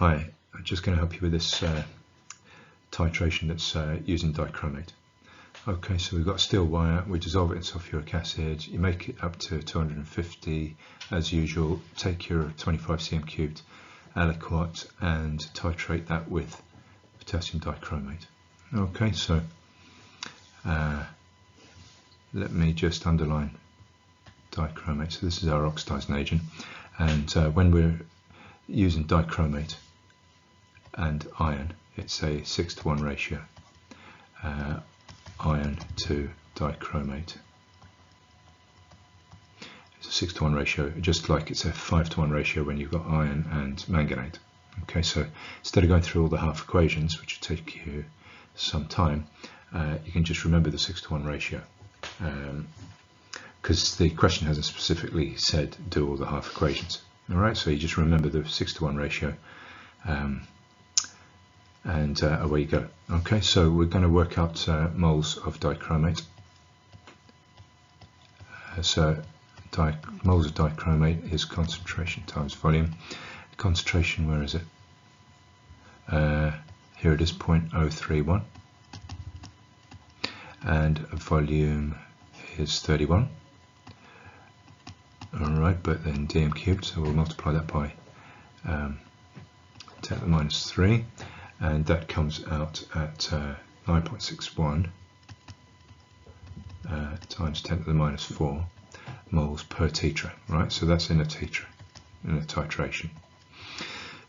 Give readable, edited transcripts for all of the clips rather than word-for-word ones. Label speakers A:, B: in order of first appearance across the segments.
A: Hi, I'm just going to help you with this titration that's using dichromate. Okay, so we've got steel wire, we dissolve it in sulfuric acid, you make it up to 250 as usual, take your 25 cm cubed aliquot and titrate that with potassium dichromate. Okay, so let me just underline dichromate. So this is our oxidizing agent, and when we're using dichromate and iron, it's a 6:1 ratio, iron to dichromate. It's a 6:1 ratio, just like it's a 5:1 ratio when you've got iron and manganate. Okay, so instead of going through all the half equations, which will take you some time, you can just remember the 6:1 ratio, because the question hasn't specifically said do all the half equations. All right, so you just remember the 6:1 ratio, and away you go. Okay, so we're going to work out moles of dichromate. So moles of dichromate is concentration times volume. Concentration, where is it? Here it is, 0.031, and volume is 31. Alright, but then dm cubed, so we'll multiply that by 10 to the minus 3, and that comes out at 9.61 times 10 to the minus 4 moles per tetra. Right, so that's in a titration.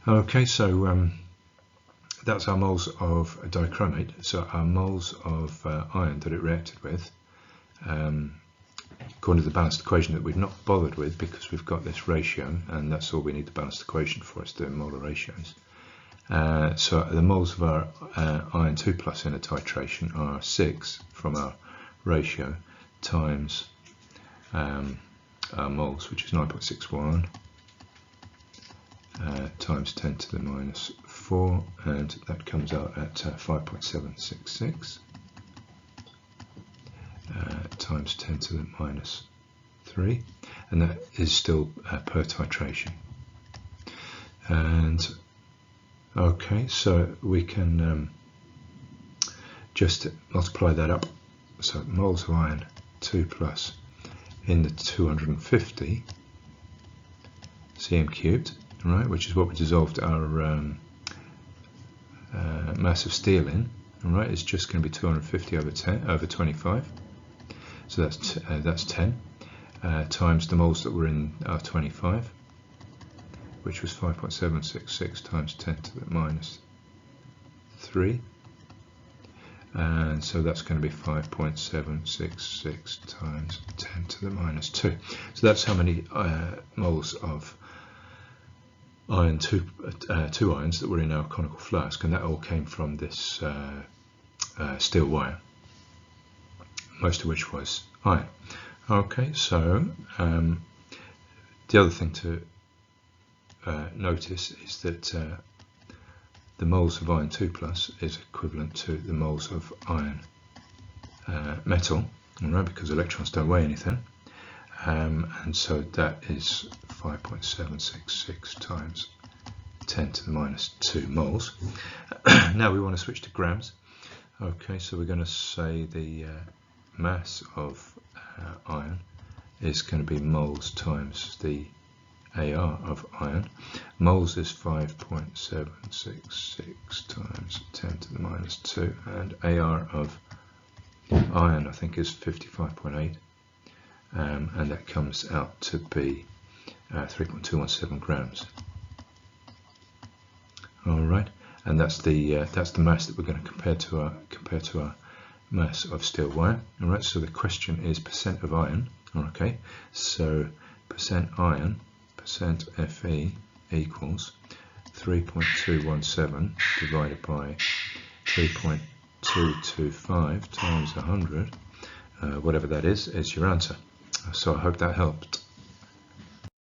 A: Okay, so that's our moles of dichromate. So our moles of iron that it reacted with, according to the balanced equation that we've not bothered with because we've got this ratio, and that's all we need the balanced equation for, is the molar ratios. So the moles of our iron 2 plus in a titration are 6 from our ratio times our moles, which is 9.61 times 10 to the minus 4, and that comes out at 5.766 times 10 to the minus 3, and that is still per titration. And okay, so we can just multiply that up. So moles of iron 2 plus in the 250 cm cubed, right, which is what we dissolved our mass of steel in. Right, it's just going to be 250 over 25. So that's 10 times the moles that were in our 25, which was 5.766 times 10 to the minus 3, and so that's going to be 5.766 times 10 to the minus 2. So that's how many moles of iron, two irons that were in our conical flask, and that all came from this steel wire, most of which was iron. Okay, so the other thing to notice is that the moles of iron 2 plus is equivalent to the moles of iron metal, right, because electrons don't weigh anything, and so that is 5.766 times 10 to the minus 2 moles. Now we want to switch to grams. Okay, so we're going to say the mass of iron is going to be moles times the AR of iron. Moles is 5.766 times 10 to the minus 2, and AR of iron I think is 55.8, and that comes out to be 3.217 grams. All right, and that's the mass that we're going to compare to our mass of steel wire. All right, so the question is percent of iron. Okay, so percent iron, percent Fe equals 3.217 divided by 3.225 times 100, whatever that is your answer. So I hope that helped.